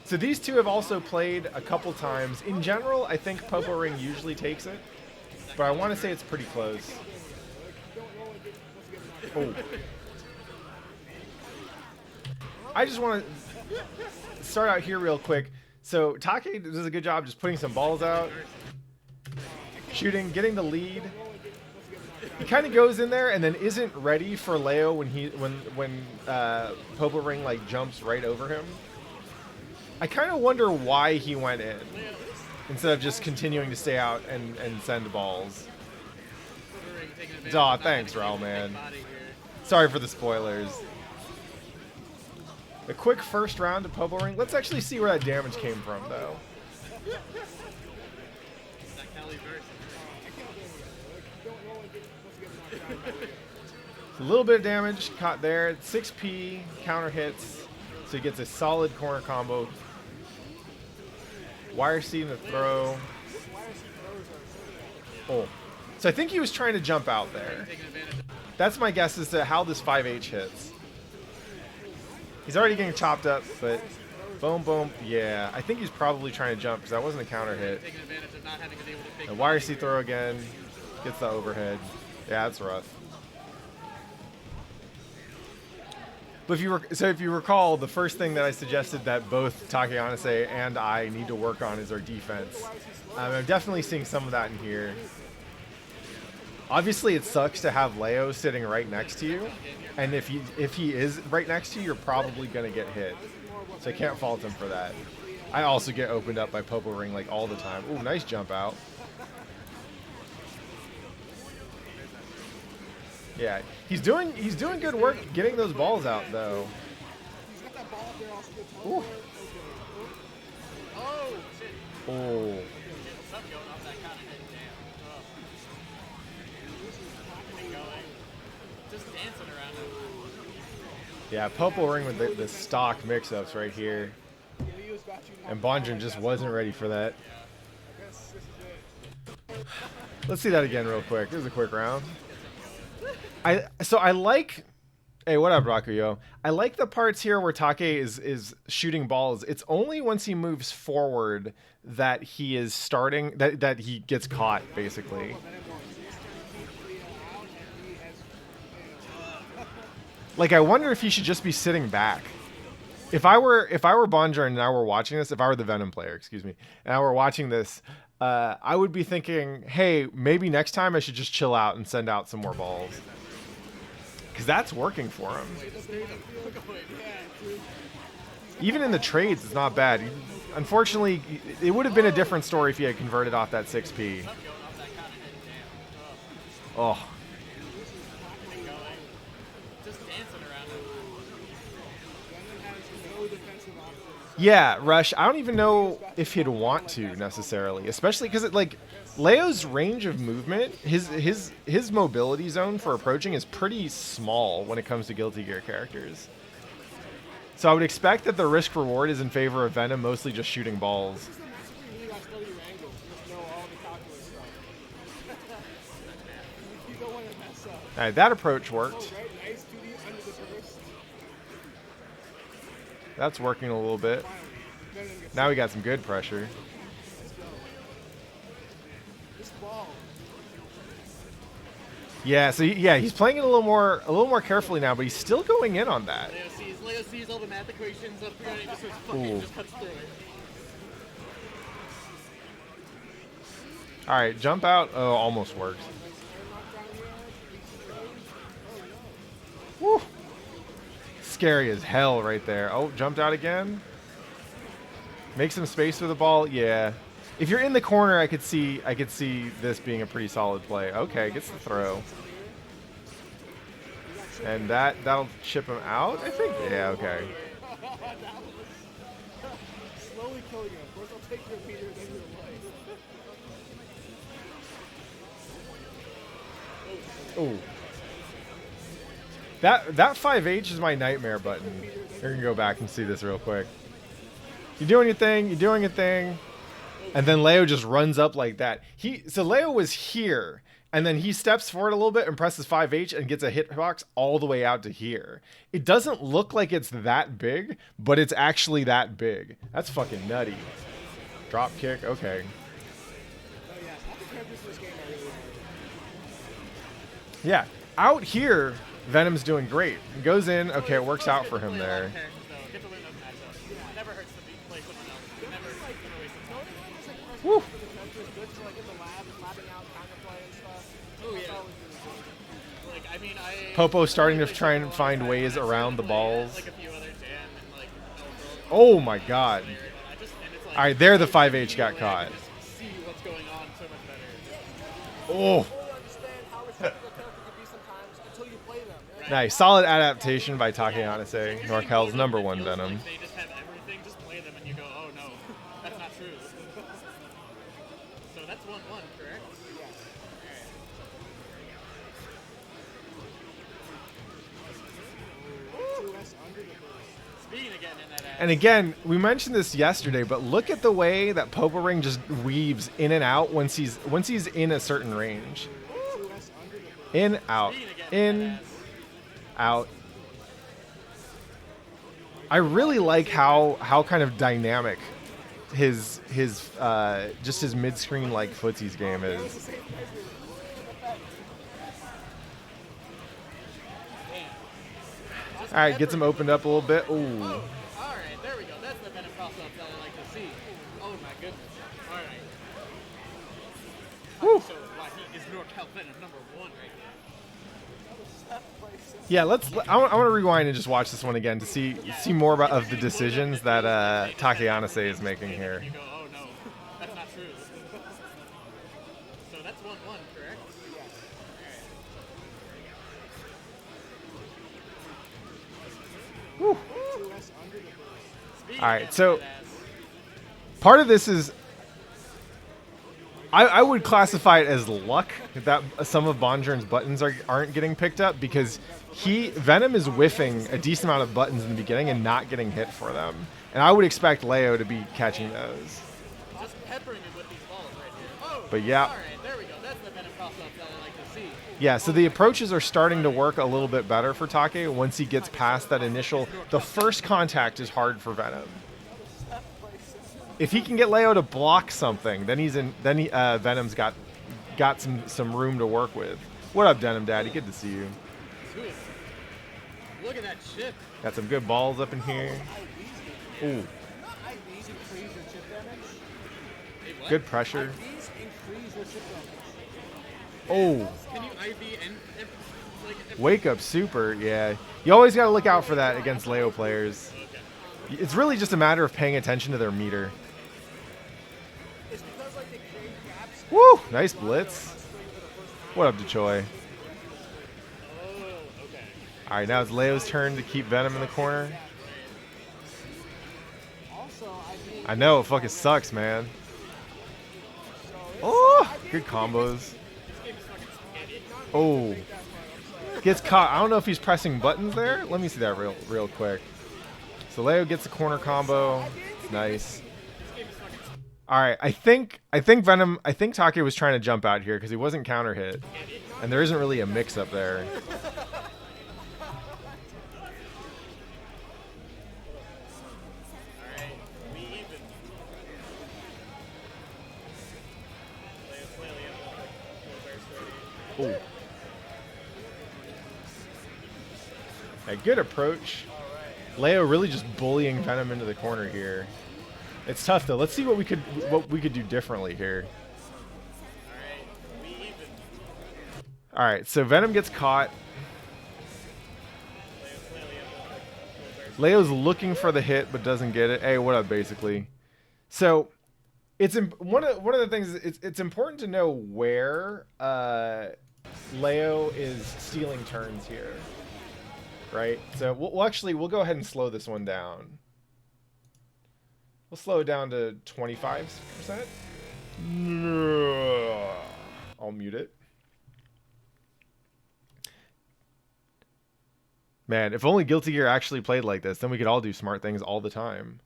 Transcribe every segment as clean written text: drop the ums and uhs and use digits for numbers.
So these two have also played a couple times. In general, I think Popo Ring usually takes it, but I want to say it's pretty close. Oh. I just want to start out here real quick. So Take does a good job just putting some balls out, shooting, getting the lead. He kind of goes in there and then isn't ready for Leo when Popo Ring like jumps right over him. I kind of wonder why he went in instead of just continuing to stay out and send balls. Aw, thanks, Raul, man. Sorry for the spoilers. A quick first round of Popo Ring. Let's actually see where that damage came from, though. A little bit of damage caught there. 6P, counter hits. So he gets a solid corner combo. Wire seed in the throw. Oh. So I think he was trying to jump out there. That's my guess as to how this 5H hits. He's already getting chopped up, but boom, boom. Yeah, I think he's probably trying to jump because that wasn't a counter hit. The wire seed throw again. Gets the overhead. Yeah, that's rough. But if you recall, the first thing that I suggested that both Takeyanase and I need to work on is our defense. I'm definitely seeing some of that in here. Obviously, it sucks to have Leo sitting right next to you, and if he is right next to you, you're probably gonna get hit. So I can't fault him for that. I also get opened up by Popo Ring like all the time. Ooh, nice jump out. Yeah, he's doing good work getting those balls out though. Ooh. Oh. Yeah, Popo Ring with the stock mix-ups right here. And Bonjin just wasn't ready for that. Let's see that again real quick. This is a quick round. So I like, hey, what up, Rakuyo? I like the parts here where Take is shooting balls. It's only once he moves forward that he is starting, that he gets caught, basically. Like, I wonder if he should just be sitting back. If I were Bonjar and I were watching this, if I were the Venom player, excuse me, and I were watching this, I would be thinking, hey, maybe next time I should just chill out and send out some more balls. Because that's working for him. Even in the trades, it's not bad. Unfortunately, it would have been a different story if he had converted off that 6P. Oh. Yeah, Rush. I don't even know if he'd want to necessarily, especially because like Leo's range of movement, his mobility zone for approaching is pretty small when it comes to Guilty Gear characters. So I would expect that the risk reward is in favor of Venom, mostly just shooting balls. All right, that approach worked. That's working a little bit. Now we got some good pressure. Yeah, so he's playing it a little more carefully now, but he's still going in on that. Leo sees all the math equations up here and he just starts fucking just cuts through it. All right, jump out. Oh, almost worked. Woo. Scary as hell right there. Oh, jumped out again. Make some space for the ball. Yeah. If you're in the corner, I could see this being a pretty solid play. Okay, gets the throw. And that'll chip him out, I think. Yeah, okay. Slowly killing him. First I'll take your meter, then your life. Ooh. That 5H is my nightmare button. You're gonna go back and see this real quick. You're doing your thing. You're doing your thing. And then Leo just runs up like that. So Leo was here, and then he steps forward a little bit and presses 5H and gets a hitbox all the way out to here. It doesn't look like it's that big, but it's actually that big. That's fucking nutty. Drop kick, okay. Yeah, out here, Venom's doing great. He goes in, okay, it works out for him there. Woo. Popo starting to try and find ways around the balls. Oh my god. Alright, there the 5H got caught. Oh. Nice. Solid adaptation by Takeyanase, NorCal's #1 Venom. They just have everything, just play them and you go, oh no, that's not true. So that's 1-1, correct? Speed again in that ass. And again, we mentioned this yesterday, but look at the way that Popo Ring just weaves in and out once he's in a certain range. In, out, in, out. I really like how kind of dynamic his just his mid-screen like footsies game is. All right, gets him opened up a little bit. Ooh. All right, there we go. That's the Venom cross-up that I like to see. Oh my goodness. All right. Woo. So why he is NorCal Venom #1 right now. Yeah, I want to rewind and just watch this one again to see more of the decisions that Takeyanase is making here. You go, oh no, that's not true. So that's 1-1, correct? Woo. All right, so part of this is I would classify it as luck that some of Bonjurn's buttons aren't getting picked up, because Venom is whiffing a decent amount of buttons in the beginning and not getting hit for them. And I would expect Leo to be catching those. Just peppering him with these balls right here. Oh, But yeah. all right, there we go. That's the Venom cross-up that I like to see. Yeah, so the approaches are starting to work a little bit better for Take once he gets past that initial. The first contact is hard for Venom. If he can get Leo to block something, then Venom's got some room to work with. What up, Denim Daddy? Good to see you. Sweet. Look at that chip. Got some good balls up in here. Ooh. Good pressure. Oh. Can you IV and Wake up super, yeah. You always got to look out for that against Leo players. It's really just a matter of paying attention to their meter. Woo! Nice blitz. What up, Dechoy? Alright, now it's Leo's turn to keep Venom in the corner. I know, it fucking sucks, man. Oh! Good combos. Oh. Gets caught. I don't know if he's pressing buttons there. Let me see that real quick. So Leo gets the corner combo. Nice. All right, I think Take was trying to jump out here because he wasn't counter hit, and there isn't really a mix up there. Ooh. A good approach. Leo really just bullying Venom into the corner here. It's tough though. Let's see what we could do differently here. All right, so Venom gets caught. Leo's looking for the hit but doesn't get it. Hey, what up, basically? So it's one of the things. It's important to know where Leo is stealing turns here, right? So we'll go ahead and slow this one down. We'll slow it down to 25%. I'll mute it. Man, if only Guilty Gear actually played like this, then we could all do smart things all the time.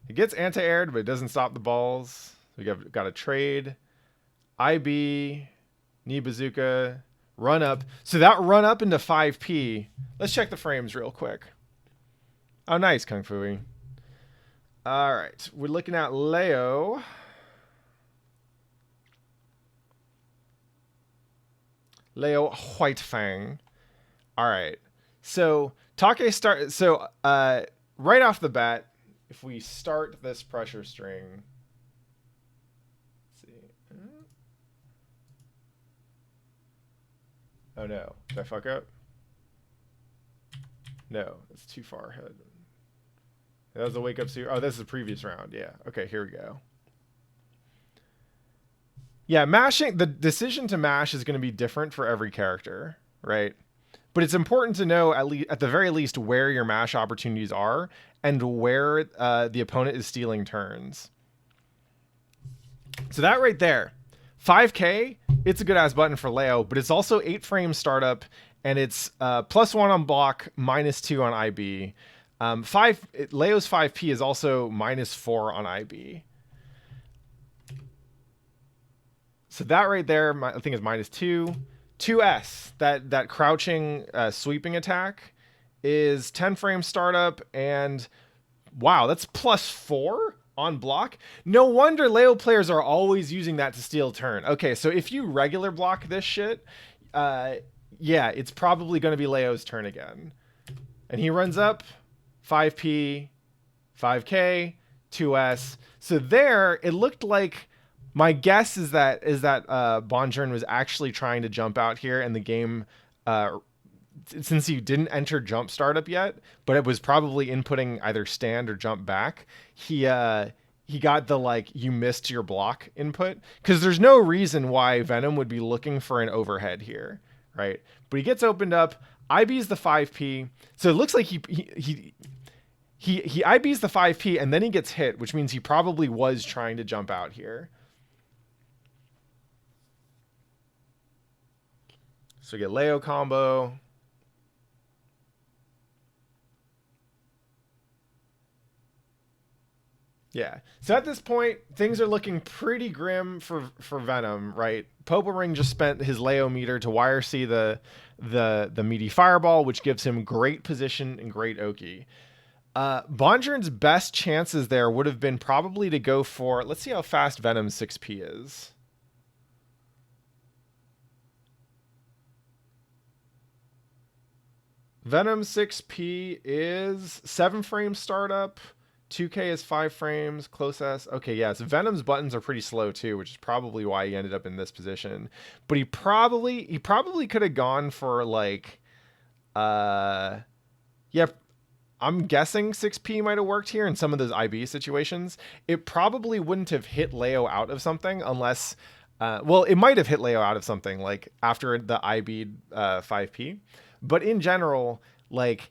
It gets anti-aired, but it doesn't stop the balls. We got a trade. IB, knee bazooka, run up. So that run up into 5P. Let's check the frames real quick. Oh, nice, Kung Fu. All right. We're looking at Leo. Leo White Fang. All right. So Take start. So right off the bat, if we start this pressure string, let's see. Oh no! Did I fuck up? No, it's too far ahead. That was a wake up suit. Oh, this is the previous round. Yeah. Okay, here we go. Yeah, mashing. The decision to mash is going to be different for every character, right? But it's important to know at the very least where your mash opportunities are and where the opponent is stealing turns. So that right there, 5K, it's a good ass button for Leo, but it's also 8 frame startup, and it's +1 on block, -2 on IB. Leo's 5P is also -4 on IB. So that right there, I think is -2. 2S, that crouching sweeping attack is 10 frame startup, and wow, that's +4 on block. No wonder Leo players are always using that to steal turn. Okay, so if you regular block this shit, yeah, it's probably going to be Leo's turn again. And he runs up 5P, 5K, 2S. So there, it looked like, my guess is that Bonjern was actually trying to jump out here, and the game, since he didn't enter jump startup yet, but it was probably inputting either stand or jump back, he got the like, you missed your block input, because there's no reason why Venom would be looking for an overhead here, right? But he gets opened up. IB's the 5P, so it looks like he IB's the 5P, and then he gets hit, which means he probably was trying to jump out here. So we get Leo combo. Yeah. So at this point, things are looking pretty grim for Venom, right? Popo Ring just spent his Leo meter to wire see the meaty fireball, which gives him great position and great Oki. Bonjern's best chances there would have been probably to go for, let's see how fast Venom's 6P is. Venom 6P is 7 frame startup. 2K is 5 frames. Close S. Okay, yeah. So Venom's buttons are pretty slow too, which is probably why he ended up in this position. But he probably could have gone for like, yeah. I'm guessing 6P might have worked here in some of those IB situations. It probably wouldn't have hit Leo out of something unless, well, it might have hit Leo out of something like after the IB 5P. But in general, like,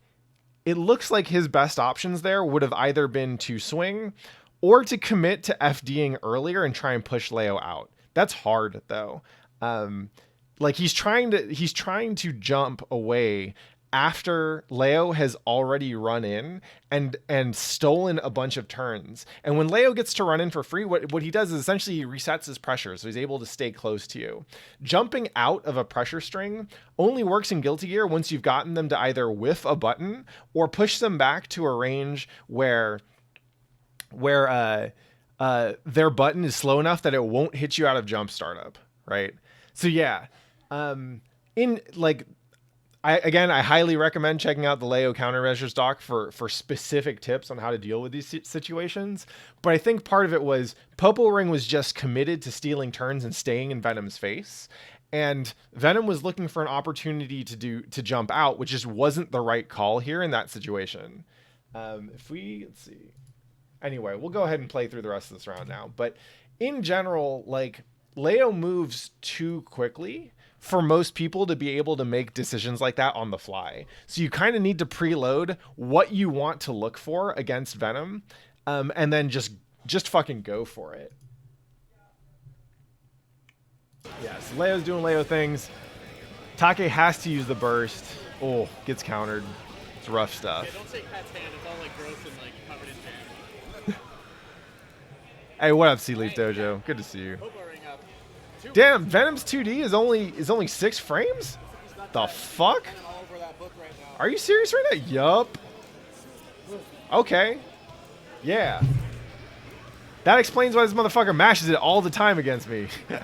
it looks like his best options there would have either been to swing or to commit to FDing earlier and try and push Leo out. That's hard though. Like he's trying to jump away after Leo has already run in and stolen a bunch of turns. And when Leo gets to run in for free, what he does is essentially he resets his pressure, so he's able to stay close to you. Jumping out of a pressure string only works in Guilty Gear once you've gotten them to either whiff a button or push them back to a range where their button is slow enough that it won't hit you out of jump startup, right? So yeah, in like, I highly recommend checking out the Leo countermeasures doc for specific tips on how to deal with these situations. But I think part of it was Popo Ring was just committed to stealing turns and staying in Venom's face. And Venom was looking for an opportunity to jump out, which just wasn't the right call here in that situation. Let's see. Anyway, we'll go ahead and play through the rest of this round now. But in general, like, Leo moves too quickly for most people to be able to make decisions like that on the fly. So you kind of need to preload what you want to look for against Venom, and then just fucking go for it. Yeah, so Leo's doing Leo things. Take has to use the burst. Oh, gets countered. It's rough stuff. Yeah, don't take Pat's hand. It's all like gross and like covered in sand. Hey, what up, Sea Leaf Dojo? Good to see you. Popo ring up. Damn, Venom's 2D is only 6 frames? The fuck? All over that book right now. Are you serious right now? Yup. Okay. Yeah. That explains why this motherfucker mashes it all the time against me. Yeah.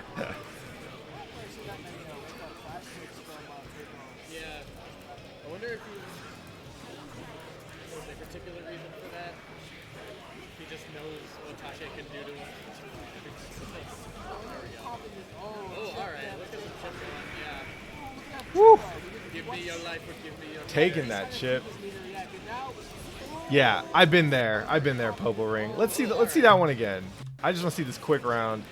I wonder if there's a particular reason for that. He just knows what Tasha can do to him. There we go. Oh, alright. Look at the chip going. Yeah. Woo. Give me your life or give me your Taking that chip. Yeah, I've been there. I've been there, Popo Ring. Let's see that one again. I just want to see this quick round.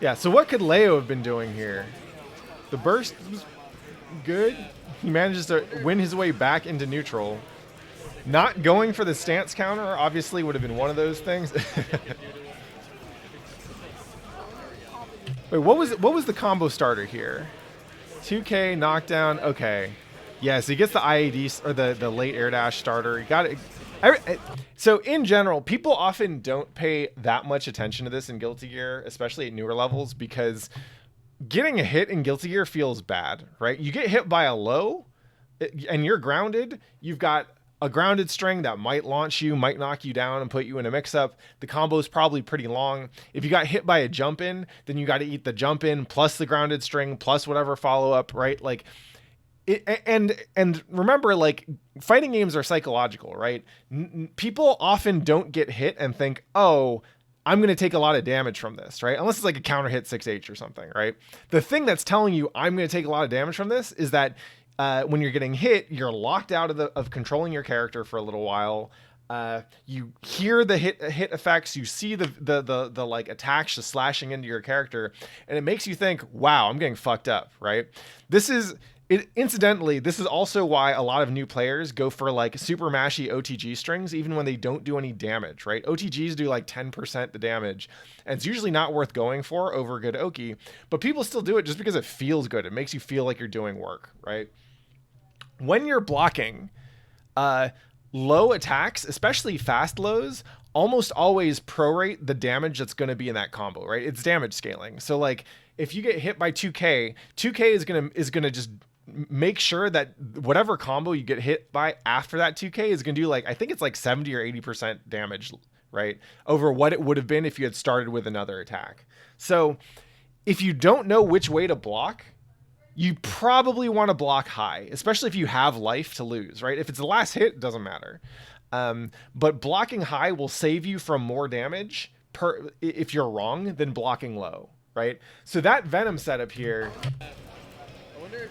Yeah, so what could Leo have been doing here? The burst was good. He manages to win his way back into neutral. Not going for the stance counter obviously would have been one of those things. Wait, what was the combo starter here? 2K knockdown. Okay. Yeah, so he gets the IAD or the late air dash starter. He got it. So in general, people often don't pay that much attention to this in Guilty Gear, especially at newer levels, because getting a hit in Guilty Gear feels bad, right? You get hit by a low and you're grounded. You've got a grounded string that might launch you, might knock you down and put you in a mix-up. The combo is probably pretty long. If you got hit by a jump in, then you got to eat the jump in plus the grounded string plus whatever follow-up, right? Like, and remember, like, fighting games are psychological, right? People often don't get hit and think, oh, I'm going to take a lot of damage from this, right? Unless it's like a counter hit 6H or something, right? The thing that's telling you I'm going to take a lot of damage from this is that when you're getting hit, you're locked out of controlling your character for a little while. You hear the hit effects, you see the like attacks just slashing into your character, and it makes you think, wow, I'm getting fucked up, right? Incidentally, this is also why a lot of new players go for like super mashy OTG strings, even when they don't do any damage, right? OTGs do like 10% the damage, and it's usually not worth going for over good Oki, but people still do it just because it feels good. It makes you feel like you're doing work, right? When you're blocking, low attacks, especially fast lows, almost always prorate the damage that's going to be in that combo, right? It's damage scaling. So like if you get hit by 2K is going to just make sure that whatever combo you get hit by after that 2K is going to do like, I think it's like 70 or 80% damage, right? Over what it would have been if you had started with another attack. So if you don't know which way to block, you probably want to block high, especially if you have life to lose, right? If it's the last hit, it doesn't matter. But blocking high will save you from more damage if you're wrong than blocking low, right? So that Venom setup here, I wonder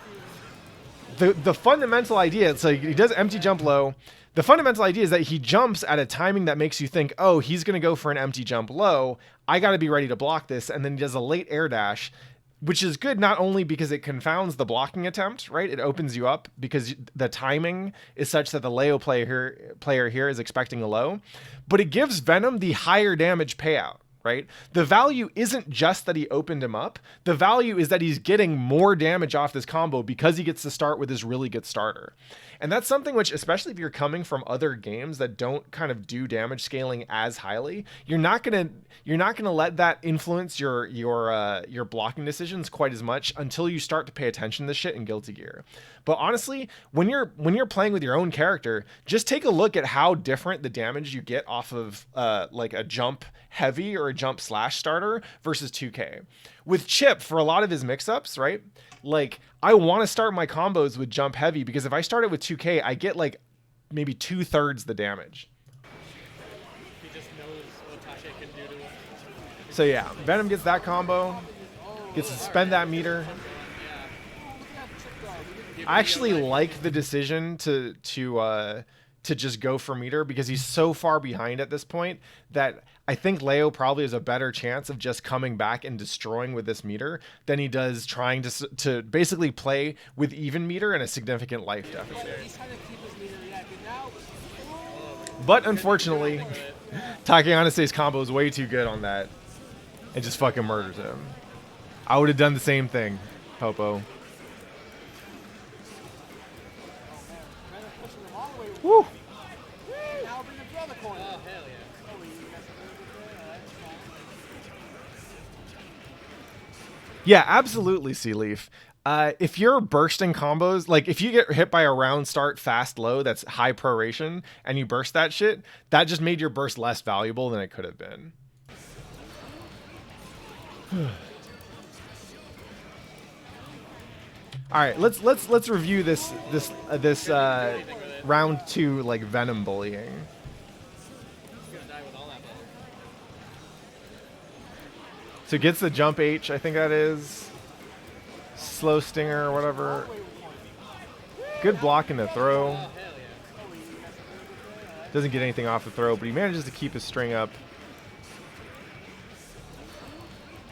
if the fundamental idea, so he does empty jump low. The fundamental idea is that he jumps at a timing that makes you think, oh, he's going to go for an empty jump low. I got to be ready to block this. And then he does a late air dash, which is good not only because it confounds the blocking attempt, right? It opens you up because the timing is such that the Leo player here is expecting a low, but it gives Venom the higher damage payout, right? The value isn't just that he opened him up. The value is that he's getting more damage off this combo because he gets to start with his really good starter. And that's something which, especially if you're coming from other games that don't kind of do damage scaling as highly, you're not gonna let that influence your blocking decisions quite as much until you start to pay attention to this shit in Guilty Gear. But honestly, when you're playing with your own character, just take a look at how different the damage you get off of like a jump heavy or a jump slash starter versus 2K. With Chip, for a lot of his mix-ups, right? Like, I want to start my combos with jump heavy because if I start it with 2K, I get like maybe 2/3 the damage. he just knows what Tasha can do to him. So yeah, Venom gets that combo, gets to spend that meter. I actually like the decision to just go for meter because he's so far behind at this point that I think Leo probably has a better chance of just coming back and destroying with this meter than he does trying to basically play with even meter and a significant life deficit. But unfortunately, Takeanase's combo is way too good on that and just fucking murders him. I would have done the same thing, Popo. Woo! Oh, hell yeah. Yeah, absolutely, Sea Leaf. If you're bursting combos, like if you get hit by a round start fast low that's high proration and you burst that shit, that just made your burst less valuable than it could have been. All right, let's review this round 2 like Venom bullying. So gets the jump H, I think that is. Slow stinger or whatever. Good block in the throw. Doesn't get anything off the throw, but he manages to keep his string up.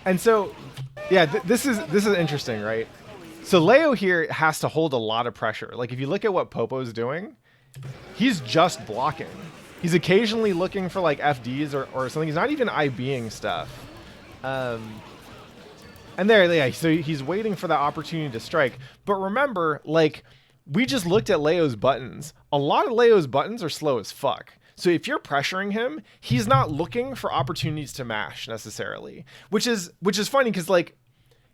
And so, yeah, this is interesting, right? So Leo here has to hold a lot of pressure. Like if you look at what Popo's doing, he's just blocking. He's occasionally looking for like FDs or something. He's not even IBing stuff. And there, yeah, so he's waiting for the opportunity to strike. But remember, like, we just looked at Leo's buttons. A lot of Leo's buttons are slow as fuck. So if you're pressuring him, he's not looking for opportunities to mash necessarily. Which is funny because, like,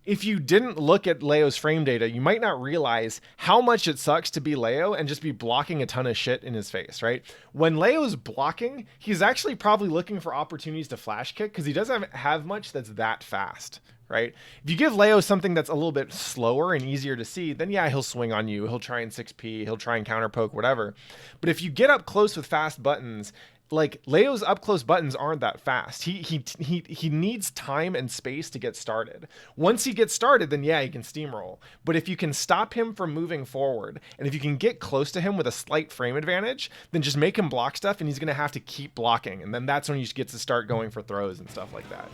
if you didn't look at Leo's frame data, you might not realize how much it sucks to be Leo and just be blocking a ton of shit in his face, right? When Leo's blocking, he's actually probably looking for opportunities to flash kick because he doesn't have much that's that fast, right? If you give Leo something that's a little bit slower and easier to see, then yeah, he'll swing on you. He'll try and 6P, he'll try and counter poke, whatever. But if you get up close with fast buttons, like Leo's up close buttons aren't that fast. He needs time and space to get started. Once he gets started, then yeah, he can steamroll. But if you can stop him from moving forward, and if you can get close to him with a slight frame advantage, then just make him block stuff, and he's gonna have to keep blocking. And then that's when you get to start going for throws and stuff like that.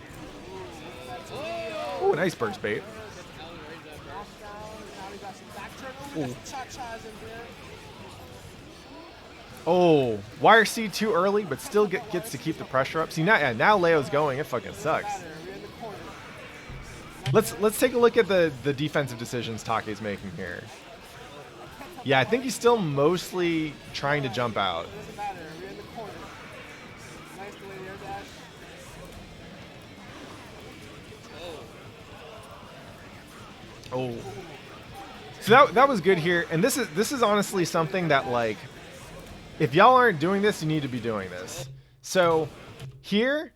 Oh, nice burst bait. Ooh. Oh, wire C too early, but still gets to keep the pressure up. See, now Leo's going. It fucking sucks. Let's take a look at the defensive decisions Take's making here. Yeah, I think he's still mostly trying to jump out. Oh, so that was good here, and this is honestly something that, like, if y'all aren't doing this, you need to be doing this. So here,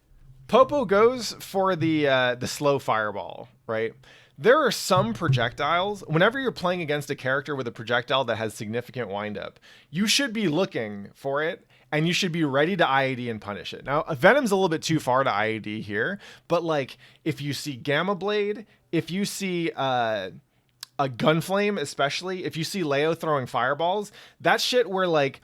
Popo goes for the slow fireball, right? There are some projectiles, whenever you're playing against a character with a projectile that has significant windup, you should be looking for it, and you should be ready to IAD and punish it. Now, Venom's a little bit too far to IAD here, but like, if you see Gamma Blade, if you see a Gunflame, especially, if you see Leo throwing fireballs, that shit where, like,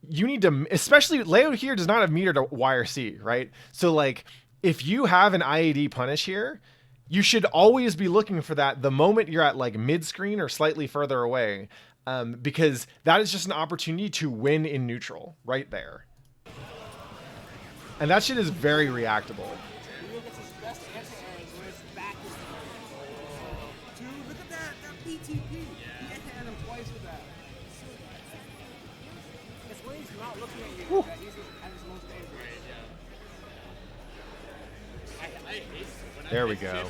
you need to, especially Leo here does not have meter to wire C, right? So like if you have an IAD punish here, you should always be looking for that the moment you're at like mid screen or slightly further away, because that is just an opportunity to win in neutral right there. And that shit is very reactable. Woo. There we go.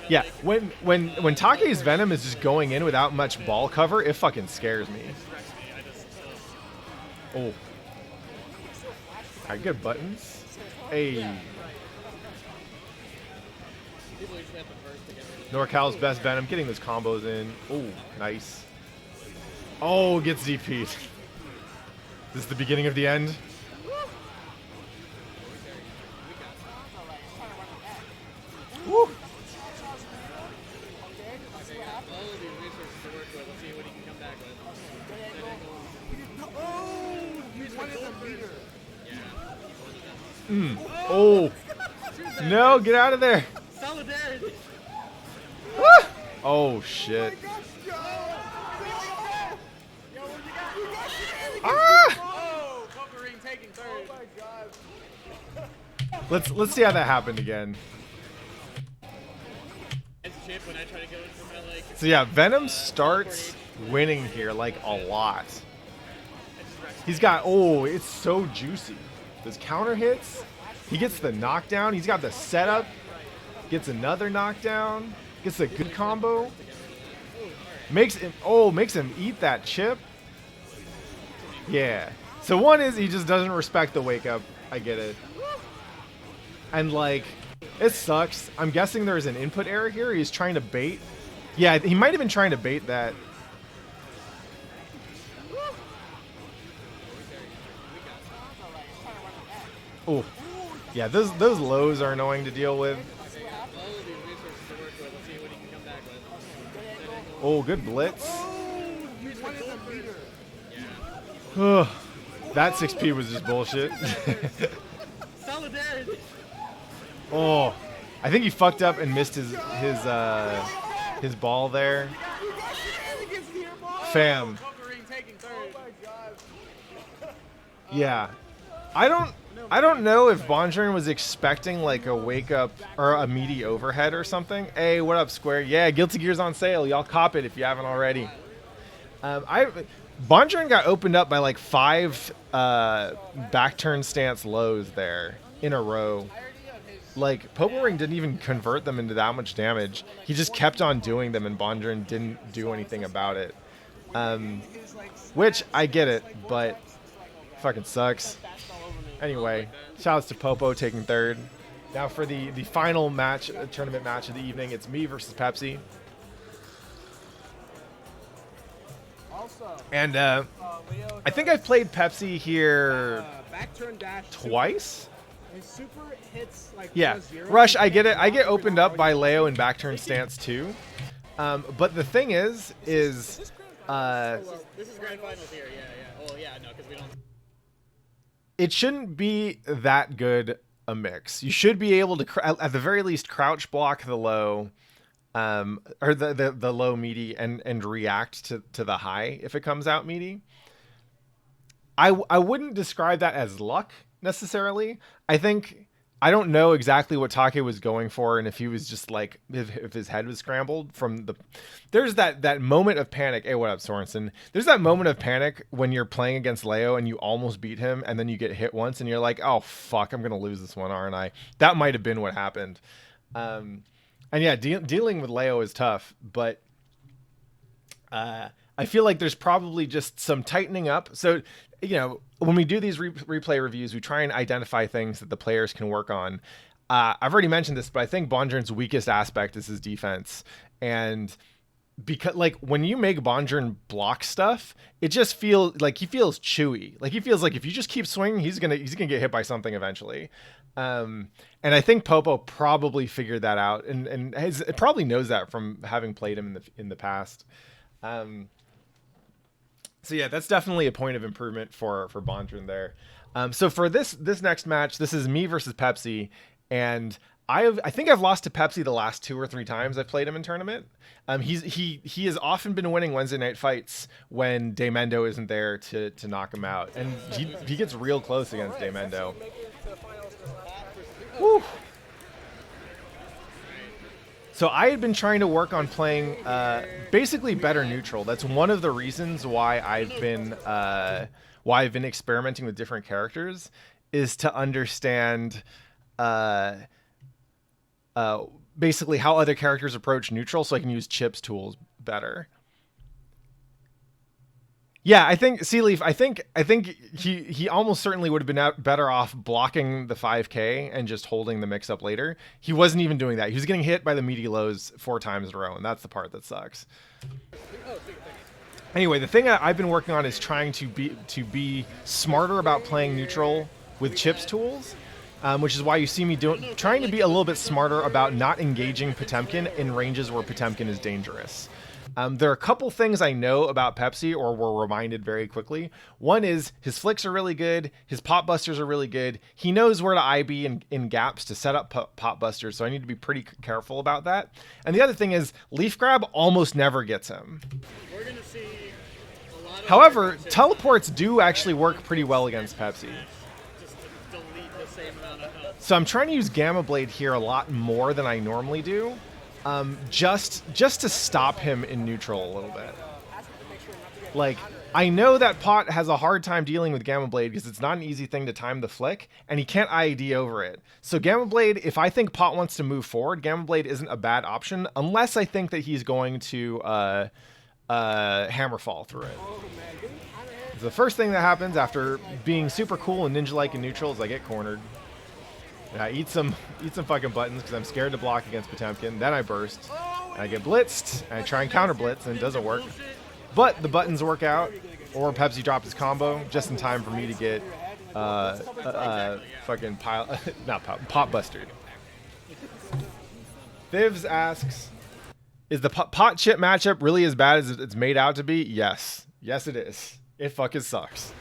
Yeah, when Take's Venom is just going in without much ball cover, it fucking scares me. Oh. Alright, good buttons. Hey. NorCal's best Venom, getting those combos in. Oh, nice. Oh, gets DP'd. This is the beginning of the end. Woo. Oh. No, get out of there. Solidarity. Oh, shit. Ah! Let's see how that happened again. So yeah, Venom starts winning here like a lot. He's got, oh, it's so juicy. Those counter hits. He gets the knockdown. He's got the setup. Gets another knockdown. Gets a good combo. Makes him eat that chip. Yeah. So one is he just doesn't respect the wake up. I get it. And like, it sucks. I'm guessing there's an input error here. He's trying to bait. Yeah, he might have been trying to bait that. Oh, yeah. Those lows are annoying to deal with. Oh, good blitz. That 6P was just bullshit. Oh, I think he fucked up and missed his ball there. Fam. Yeah. I don't know if Bonjourn was expecting like a wake up or a meaty overhead or something. Hey, what up, Square? Yeah, Guilty Gear's on sale. Y'all cop it if you haven't already. Bonjourn got opened up by like 5 back turn stance lows there in a row. Like, Popo Ring didn't even convert them into that much damage. He just kept on doing them, and Bonjourn didn't do anything about it. Which, I get it, but fucking sucks. Anyway, shoutouts to Popo taking third. Now for the final match, tournament match of the evening, it's me versus Pepsi. And I think I've played Pepsi here twice. His super hits like yeah, Rush, I get it. I get opened up by Leo in back turn stance too. But the thing is this is grand finals here. Yeah. Oh yeah, no, because we don't. It shouldn't be that good a mix. You should be able to, at the very least, crouch block the low, or the low meaty and react to the high if it comes out meaty. I wouldn't describe that as luck necessarily. I don't know exactly what Take was going for, and if he was just like, if his head was scrambled from the, there's that moment of panic. Hey, what up, Sorensen? There's that moment of panic when you're playing against Leo and you almost beat him, and then you get hit once and you're like, oh fuck, I'm gonna lose this one, aren't I? That might have been what happened. And yeah, dealing with Leo is tough, but I feel like there's probably just some tightening up. So, you know, when we do these replay reviews, we try and identify things that the players can work on. I've already mentioned this, but I think Bonjourn's weakest aspect is his defense. And because, like, when you make Bonjourn block stuff, it just feels like he feels chewy. Like, he feels like if you just keep swinging, he's gonna get hit by something eventually. And I think Popo probably figured that out, and probably knows that from having played him in the past. So yeah, that's definitely a point of improvement for Bonjourn there. So for this next match, this is me versus Pepsi, and I think I've lost to Pepsi the last 2 or 3 times I've played him in tournament. He has often been winning Wednesday night fights when Daemendo isn't there to knock him out, and he gets real close against Daemendo. Woo. So I had been trying to work on playing basically better neutral. That's one of the reasons why I've been experimenting with different characters, is to understand basically how other characters approach neutral, so I can use Chip's tools better. Yeah, I think Sealeaf, I think he almost certainly would have been better off blocking the 5K and just holding the mix up later. He wasn't even doing that. He was getting hit by the meaty lows 4 times in a row, and that's the part that sucks. Anyway, the thing I've been working on is trying to be smarter about playing neutral with Chip's tools, which is why you see me trying to be a little bit smarter about not engaging Potemkin in ranges where Potemkin is dangerous. There are a couple things I know about Pepsi, or were reminded very quickly. One is his flicks are really good. His pop busters are really good. He knows where to IB in gaps to set up pop busters, so I need to be pretty careful about that. And the other thing is leaf grab almost never gets him. We're gonna see a lot of However, teleports do actually work pretty well against Pepsi. just to delete the same amount of health. So I'm trying to use Gamma Blade here a lot more than I normally do. Just to stop him in neutral a little bit. Like, I know that Pot has a hard time dealing with Gamma Blade because it's not an easy thing to time the flick, and he can't IED over it. So Gamma Blade, if I think Pot wants to move forward, Gamma Blade isn't a bad option, unless I think that he's going to Hammerfall through it. So the first thing that happens after being super cool and ninja-like in neutral is I get cornered. And I eat some fucking buttons because I'm scared to block against Potemkin. Then I burst, and I get blitzed, and I try and counter blitz, and it doesn't work. But the buttons work out, or Pepsi dropped his combo just in time for me to get fucking Pot Buster. Thivs asks, is the Pot Chip matchup really as bad as it's made out to be? Yes. Yes, it is. It fucking sucks.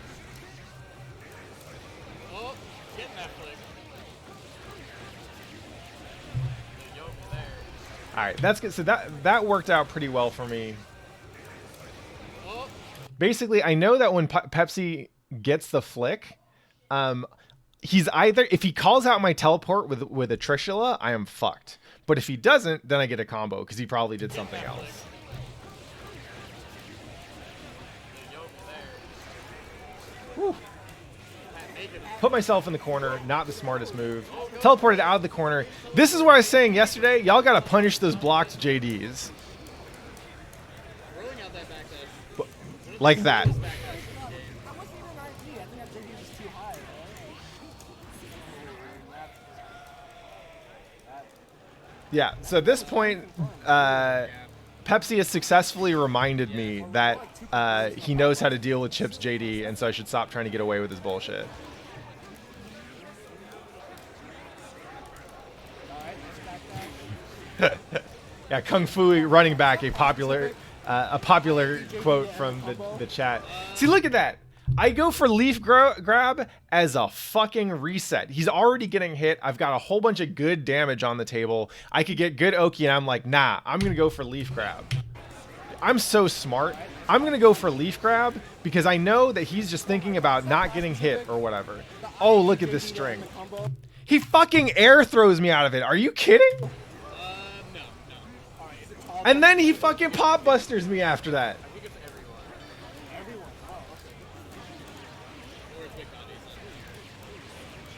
Oh, getting that flick. All right, that's good. So that worked out pretty well for me. Basically, I know that when Pepsi gets the flick, he's either, if he calls out my teleport with a Trishula, I am fucked. But if he doesn't, then I get a combo because he probably did something else. Whew. Put myself in the corner, not the smartest move. Teleported out of the corner. This is what I was saying yesterday. Y'all got to punish those blocked JDs. Like that. Yeah, so at this point, Pepsi has successfully reminded me that he knows how to deal with Chip's JD, and so I should stop trying to get away with his bullshit. Yeah, Kung Fu running back, a popular quote from the chat. See, look at that. I go for leaf grab as a fucking reset. He's already getting hit. I've got a whole bunch of good damage on the table. I could get good Oki, and I'm like, nah, I'm going to go for leaf grab. I'm so smart. I'm going to go for leaf grab because I know that he's just thinking about not getting hit or whatever. Oh, look at this string. He fucking air throws me out of it. Are you kidding? And then he fucking pop busters me after that.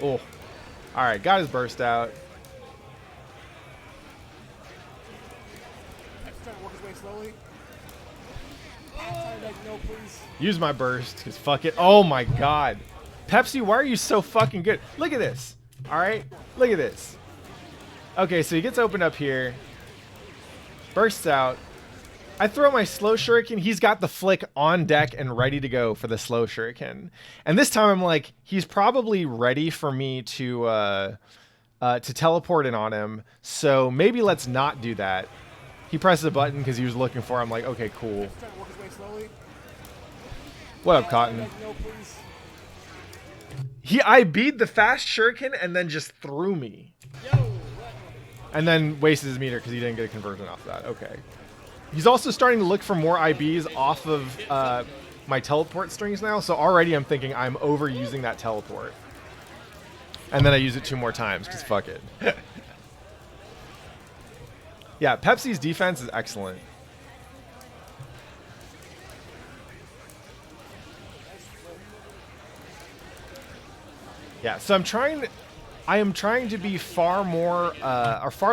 Oh. Alright, got his burst out. Use my burst, because fuck it. Oh my god. Pepsi, why are you so fucking good? Look at this. Alright? Look at this. Okay, so he gets opened up here. Bursts out. I throw my slow shuriken. He's got the flick on deck and ready to go for the slow shuriken. And this time I'm like, he's probably ready for me to teleport in on him. So maybe let's not do that. He presses a button because he was looking for it. I'm like, okay, cool. What up, Cotton? I beat the fast shuriken and then just threw me. And then wasted his meter because he didn't get a conversion off that. Okay. He's also starting to look for more IBs off of my teleport strings now. So already I'm thinking I'm overusing that teleport. And then I use it 2 more times because fuck it. Yeah, Pepsi's defense is excellent. Yeah, so I am trying to be far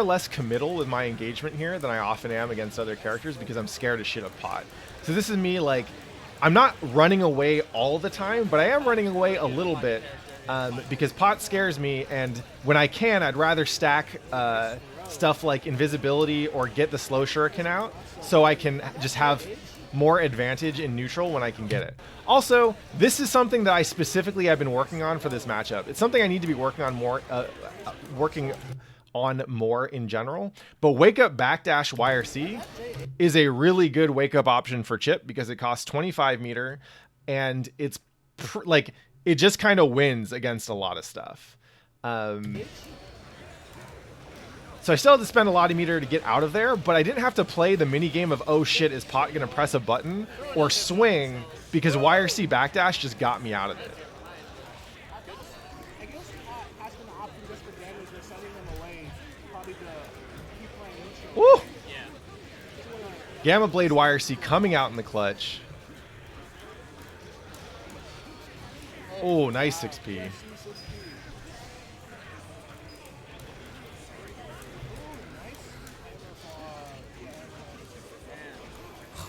less committal with my engagement here than I often am against other characters because I'm scared as shit of Pot. So this is me, like, I'm not running away all the time, but I am running away a little bit because Pot scares me, and when I can, I'd rather stack stuff like invisibility or get the slow shuriken out so I can just have more advantage in neutral when I can get it. Also, this is something that I specifically have been working on for this matchup. It's something I need to be working on more in general. But wake up backdash YRC is a really good wake up option for Chip because it costs 25 meter and it's like it just kind of wins against a lot of stuff. So I still had to spend a lot of meter to get out of there, but I didn't have to play the mini game of, oh shit, is Pot going to press a button or swing because YRC backdash just got me out of it. Woo! Gamma Blade YRC coming out in the clutch. Oh, nice 6P.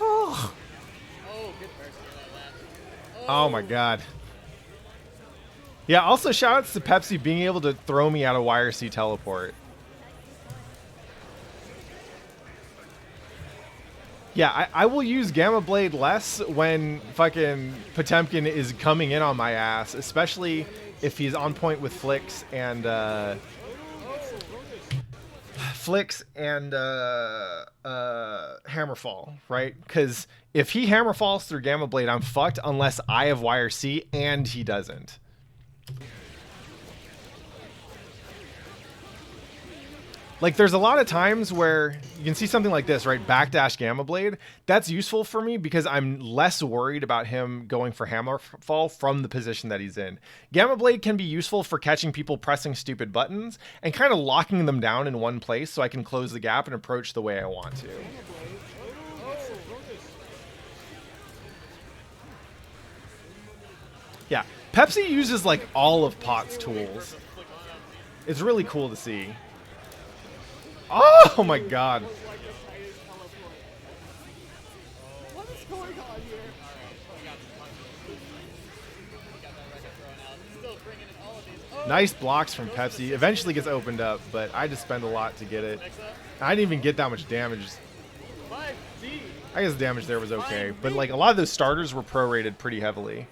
Oh, good person like that. Oh my god. Yeah, also shout outs to Pepsi being able to throw me out of YRC teleport. Yeah, I will use Gamma Blade less when fucking Potemkin is coming in on my ass, especially if he's on point with Flicks and Hammerfall, right? Because if he Hammer Falls through Gamma Blade, I'm fucked unless I have YRC and he doesn't. Like, there's a lot of times where you can see something like this, right? Backdash Gamma Blade. That's useful for me because I'm less worried about him going for Hammerfall from the position that he's in. Gamma Blade can be useful for catching people pressing stupid buttons and kind of locking them down in one place so I can close the gap and approach the way I want to. Yeah, Pepsi uses like all of Pot's tools. It's really cool to see. Oh my god. What is going on here? Nice blocks from Pepsi. Eventually gets opened up, but I just spend a lot to get it. I didn't even get that much damage. I guess the damage there was okay, but like a lot of those starters were prorated pretty heavily.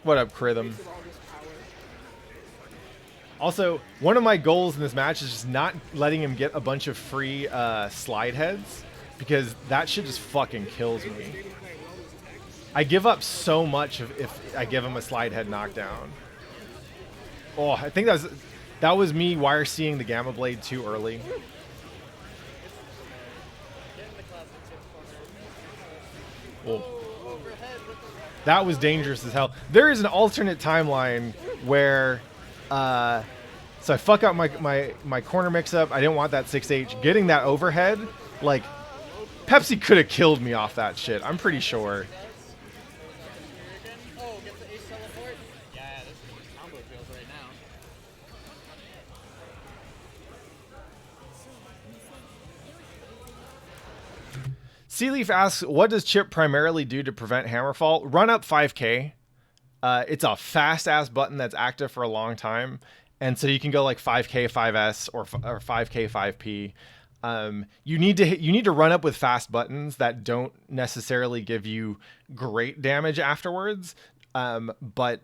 What up, Crytham? Also, one of my goals in this match is just not letting him get a bunch of free slide heads, because that shit just fucking kills me. I give up so much if I give him a slide head knockdown. Oh, I think that was me YRCing the Gamma Blade too early. Oh. That was dangerous as hell. There is an alternate timeline where, so I fuck up my corner mix-up. I didn't want that 6H. Getting that overhead, like, Pepsi could have killed me off that shit. I'm pretty sure. Sealeaf asks, what does Chip primarily do to prevent Hammerfall? Run up 5K. It's a fast-ass button that's active for a long time. And so you can go like 5K, 5S, or 5K, 5P. You need to run up with fast buttons that don't necessarily give you great damage afterwards. But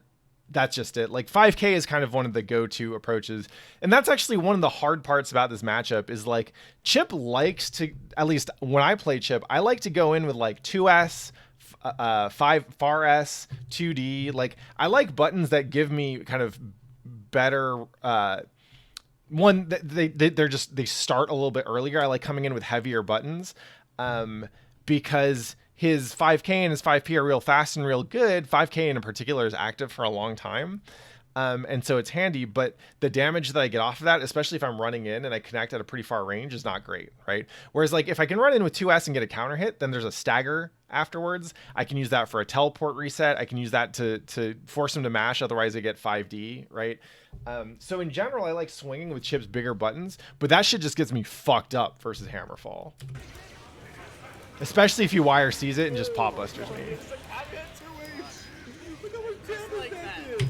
that's just it. Like 5K is kind of one of the go-to approaches. And that's actually one of the hard parts about this matchup is like Chip likes to, at least when I play Chip, I like to go in with like 2S, 5 far S, 2D. Like I like buttons that give me kind of better, one, they start a little bit earlier. I like coming in with heavier buttons, because his 5K and his 5P are real fast and real good. 5K in particular is active for a long time. And so it's handy, but the damage that I get off of that, especially if I'm running in and I connect at a pretty far range, is not great, right? Whereas like if I can run in with 2S and get a counter hit, then there's a stagger afterwards. I can use that for a teleport reset. I can use that to force him to mash, otherwise I get 5D, right? So in general, I like swinging with Chip's bigger buttons, but that shit just gets me fucked up versus Hammerfall. Especially if you YRCs it and just pop busters me.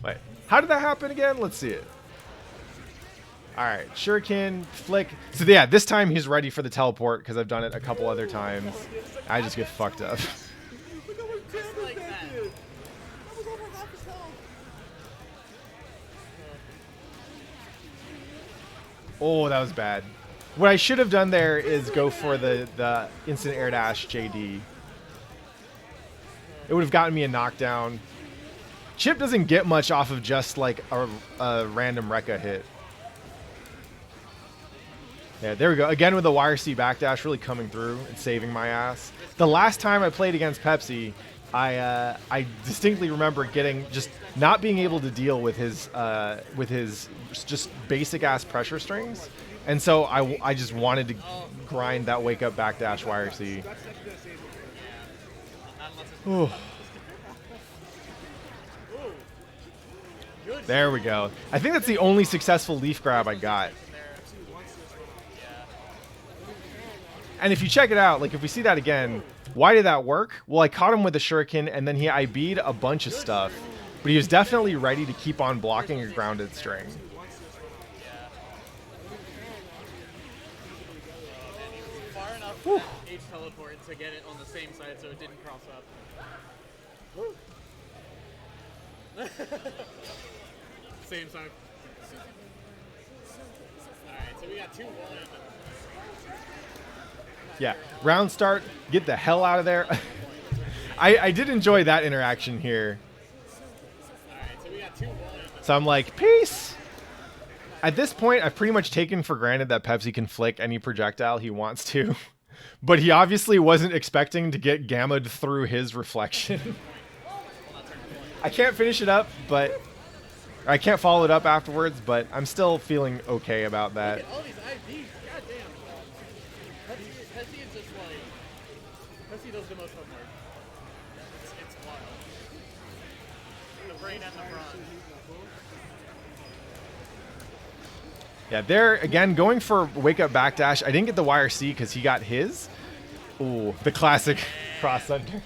Wait, how did that happen again? Let's see it. All right, Shuriken, flick. So yeah, this time he's ready for the teleport because I've done it a couple other times. I just get fucked up. Oh, that was bad. What I should have done there is go for the instant air dash JD. It would have gotten me a knockdown. Chip doesn't get much off of just like a random Rekka hit. Yeah, there we go. Again with the YRC backdash really coming through and saving my ass. The last time I played against Pepsi, I distinctly remember just not being able to deal with his just basic ass pressure strings. And so I just wanted to grind that wake up backdash YRC. That's gonna save it. Not unless it's Ooh. good. There we go. I think that's the only successful leaf grab I got. And if you check it out, like if we see that again, why did that work? Well, I caught him with a shuriken, and then he IB'd a bunch of stuff. But he was definitely ready to keep on blocking a grounded string. Far enough for that H teleport to get it on the same side so it didn't cross up. Same side. Alright, so we got 2-1. Yeah, round start, get the hell out of there. I did enjoy that interaction here. Alright, so we got 2-1. So I'm like, peace. At this point, I've pretty much taken for granted that Pepsi can flick any projectile he wants to. But he obviously wasn't expecting to get gammaed through his reflection. I can't finish it up, but... I can't follow it up afterwards, but I'm still feeling okay about that. Look at all these IVs, goddamn. Pepsi is just like... Pepsi does the most homework. It's wild. The brain and the front. Yeah, there, again, going for wake up backdash. I didn't get the YRC because he got his. Ooh, the classic cross under.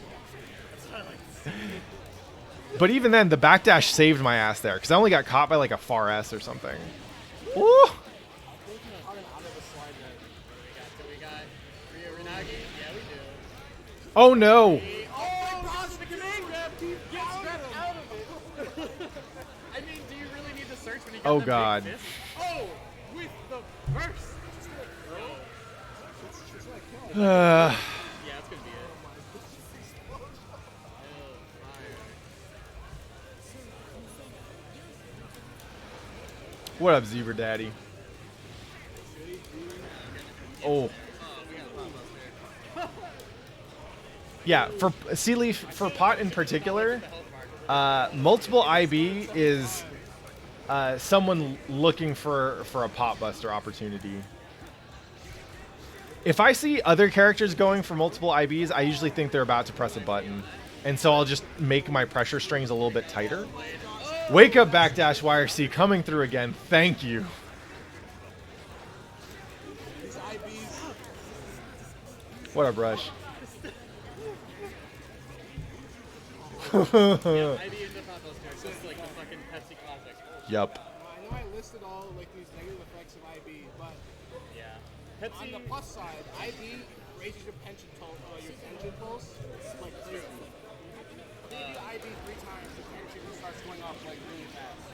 But even then, the backdash saved my ass there because I only got caught by like a far S or something. Ooh. Do we got Ryo Renagi? Yeah, we do. Oh no. Oh, cross the command grab. Get out of it. I mean, do you really need to search when you got Oh them god. big fists? Oh, with the burst. Yeah, that's gonna be it. Oh, fire. What up, Zebra Daddy? Oh. We got a pop up there. Yeah, for Sea Leaf, for Pot in particular, multiple IB is someone looking for a pot buster opportunity. If I see other characters going for multiple IBs, I usually think they're about to press a button. And so I'll just make my pressure strings a little bit tighter. Wake up backdash YRC coming through again. Thank you. These IBs. What up, Rush? Yeah, ID is the pop up there, just like the fucking Pepsi classic. Yup. I know I listed all like these negative effects of IB, but Yeah. on Pepsi. the plus side, IB raises your pension your engine pulse like crazy. If you do IB 3 times, the pension starts going up like really fast.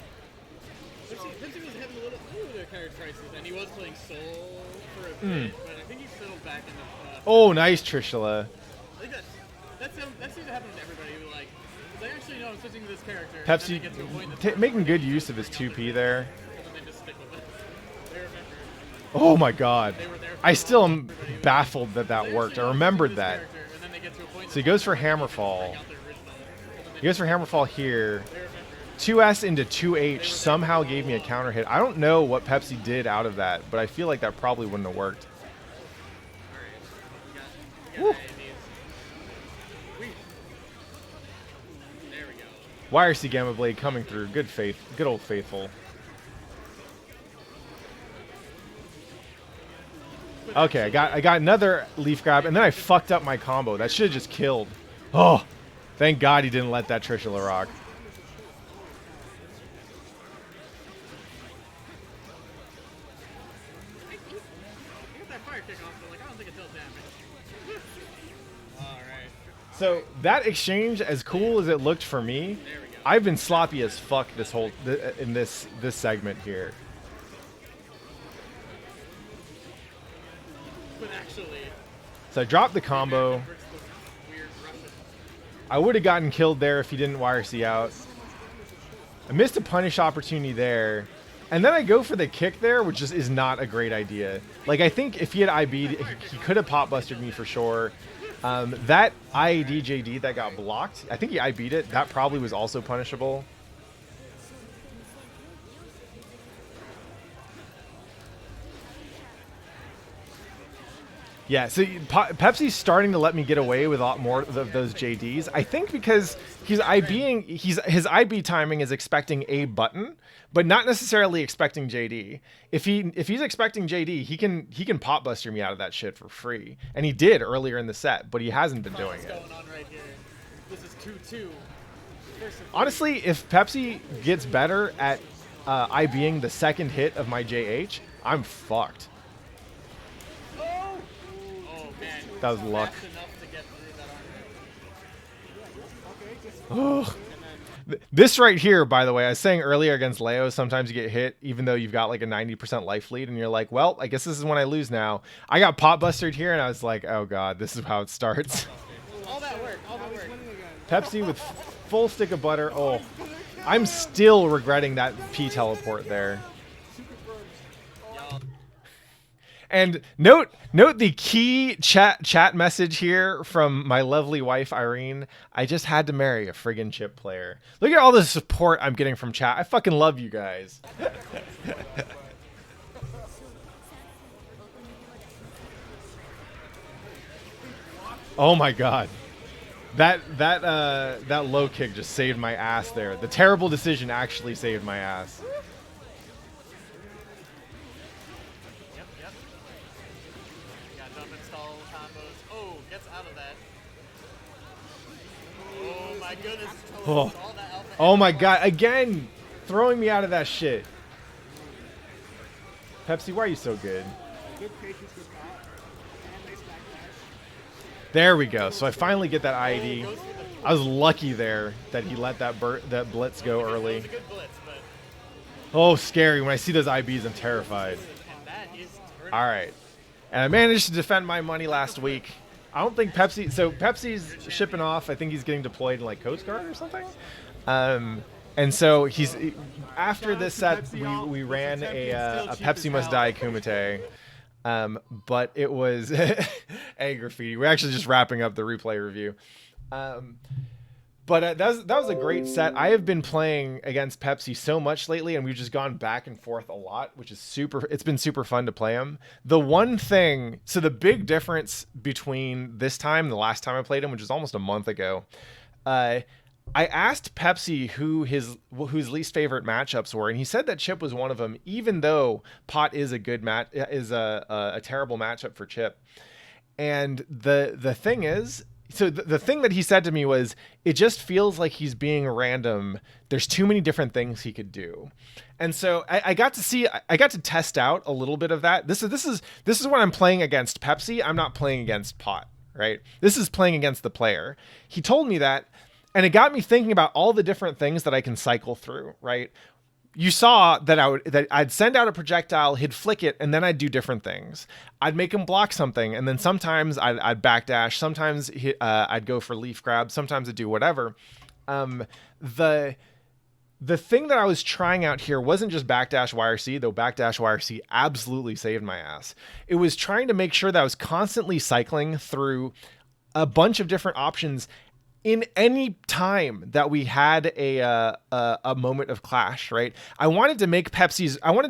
Pepsi was having a little bit of character crisis, and he was playing Soul for a bit, but I think he settled back in the. Oh, nice, Trishula. I think that seems to happen to everybody who like. Cause I actually know I'm switching to this character. and then Pepsi they get to a point that's making good use of his 2P there. and then they just stick with it. They remember. Oh my god. They were there. I still am baffled that that worked. I remembered that. And then they get to a point So he goes for Hammerfall. out their original. And then He goes for Hammerfall here. they remember. 2S into 2H somehow gave me a counter hit. I don't know what Pepsi did out of that, but I feel like that probably wouldn't have worked. We Woo. got IVs. There we go. YRC Gamma Blade coming through. Good faith. Good old faithful. Okay, I got another leaf grab, and then I fucked up my combo. That should have just killed. Oh, thank God he didn't let that Trishula rock. I got that fire kick off, but like I don't think it dealt damage. Alright. So that exchange, as cool as it looked for me, There we go. I've been sloppy as fuck this whole in this segment here. But actually, So I dropped the combo. versus the weird Russian. I would have gotten killed there if he didn't YRC out. I missed a punish opportunity there. And then I go for the kick there, which just is not a great idea. Like, I think if he had IB'd, he could have pop busted me for sure. That IAD-JD that got blocked, I think he IB'd it. That probably was also punishable. Yeah, so Pepsi's starting to let me get away with a lot more of those JDs. I think because his IB timing is expecting a button, but not necessarily expecting JD. If he's expecting JD, he can pop buster me out of that shit for free, and he did earlier in the set, but he hasn't been doing it. Going on right here. This is 2-2. Honestly, if Pepsi gets better at IBing the second hit of my JH, I'm fucked. Oh man. That was luck. Fast enough to get through that armor. Oh. This right here, by the way, I was saying earlier against Leo, sometimes you get hit even though you've got like a 90% life lead, and you're like, well, I guess this is when I lose now. I got pop bustered here, and I was like, oh god, this is how it starts. All that work. Pepsi with full stick of butter. Oh, I'm still regretting that P teleport there. And note the key chat message here from my lovely wife Irene. I just had to marry a friggin' chip player. Look at all the support I'm getting from chat. I fucking love you guys. Oh my god. That low kick just saved my ass there. The terrible decision actually saved my ass. Oh. Oh my god, again throwing me out of that shit. Pepsi, why are you so good? There we go. So I finally get that ID. I was lucky there that he let that blitz go early. Oh, scary. When I see those IBs, I'm terrified. All right. And I managed to defend my money last week. I don't think Pepsi... So Pepsi's shipping off. I think he's getting deployed in like Coast Guard or something. And so he's... After this set, we ran a Pepsi Must Die Kumite. But it was a graffiti. We're actually just wrapping up the replay review. But that was a great set. I have been playing against Pepsi so much lately, and we've just gone back and forth a lot, which is it's been super fun to play him. The one thing, so the big difference between this time and the last time I played him, which was almost a month ago, I asked Pepsi whose least favorite matchups were, and he said that Chip was one of them, even though Pot is a terrible matchup for Chip. And the thing is, so the thing that he said to me was, it just feels like he's being random. There's too many different things he could do. And so I got to test out a little bit of that. This is when I'm playing against Pepsi. I'm not playing against Pot, right? This is playing against the player. He told me that, and it got me thinking about all the different things that I can cycle through, right? You saw that I'd send out a projectile, he'd flick it, and then I'd do different things. I'd make him block something, and then sometimes I'd backdash. Sometimes I'd go for leaf grab. Sometimes I'd do whatever. The thing that I was trying out here wasn't just backdash YRC, though backdash YRC absolutely saved my ass. It was trying to make sure that I was constantly cycling through a bunch of different options in any time that we had a moment of clash, right? I wanted to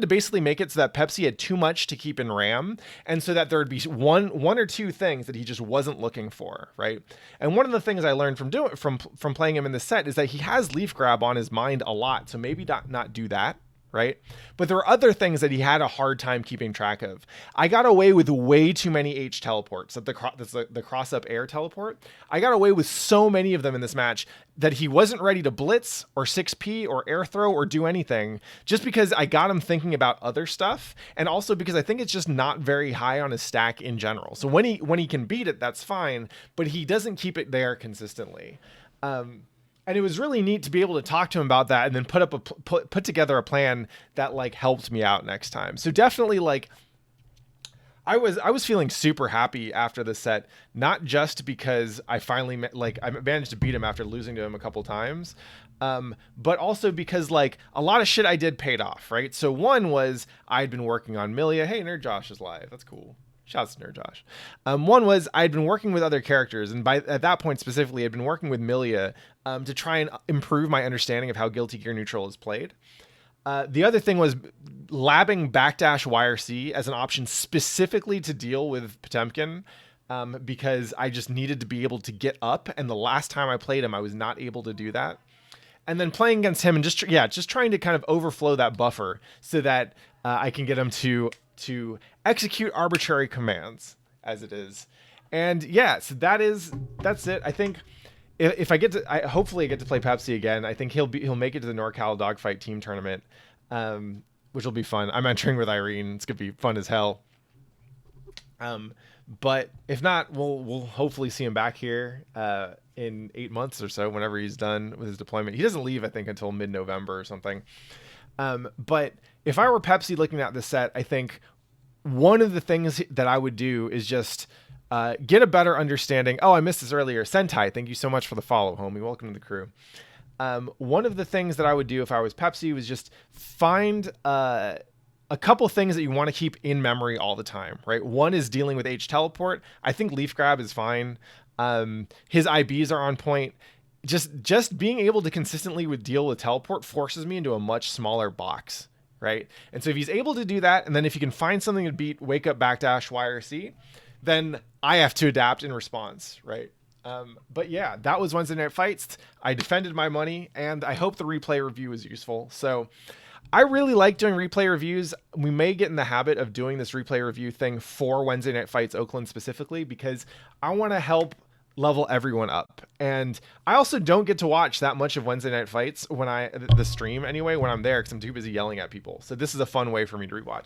basically make it so that Pepsi had too much to keep in RAM, and so that there would be one or two things that he just wasn't looking for, right? And one of the things I learned from playing him in this set is that he has leaf grab on his mind a lot, so maybe not do that, right? But there were other things that he had a hard time keeping track of. I got away with way too many H teleports. That's the cross-up air teleport. I got away with so many of them in this match that he wasn't ready to blitz or 6P or air throw or do anything, just because I got him thinking about other stuff, and also because I think it's just not very high on his stack in general. So when he can beat it, that's fine, but he doesn't keep it there consistently. And it was really neat to be able to talk to him about that, and then put together a plan that like helped me out next time. So definitely, like, I was feeling super happy after the set, not just because I finally I managed to beat him after losing to him a couple times, but also because like a lot of shit I did paid off, right? So one was I'd been working on Milia. Hey, Nerd Josh is live. That's cool. Shouts to Nerd Josh. One was I'd been working with other characters, and at that point specifically, I'd been working with Milia to try and improve my understanding of how Guilty Gear Neutral is played. The other thing was labbing backdash YRC as an option specifically to deal with Potemkin, because I just needed to be able to get up. And the last time I played him, I was not able to do that. And then playing against him and just trying to kind of overflow that buffer so that I can get him to execute arbitrary commands as it is. And yeah, so that's it. I think if I get to, hopefully I get to play Pepsi again. I think he'll make it to the NorCal Dogfight Team Tournament, which will be fun. I'm entering with Irene. It's gonna be fun as hell. But if not, we'll hopefully see him back here in 8 months or so, whenever he's done with his deployment. He doesn't leave, I think, until mid-November or something. But if I were Pepsi looking at this set, I think one of the things that I would do is just get a better understanding. Oh, I missed this earlier. Sentai, thank you so much for the follow, homie. Welcome to the crew. One of the things that I would do if I was Pepsi was just find a couple things that you want to keep in memory all the time, right? One is dealing with H teleport. I think Leaf Grab is fine. His IBs are on point. Just being able to consistently deal with teleport forces me into a much smaller box, right? And so if he's able to do that, and then if you can find something to beat Wake Up Backdash YRC, then I have to adapt in response, right? But yeah, that was Wednesday Night Fights. I defended my money, and I hope the replay review was useful. So I really like doing replay reviews. We may get in the habit of doing this replay review thing for Wednesday Night Fights Oakland specifically, because I want to help level everyone up. And I also don't get to watch that much of Wednesday Night Fights the stream anyway, when I'm there, because I'm too busy yelling at people. So this is a fun way for me to rewatch.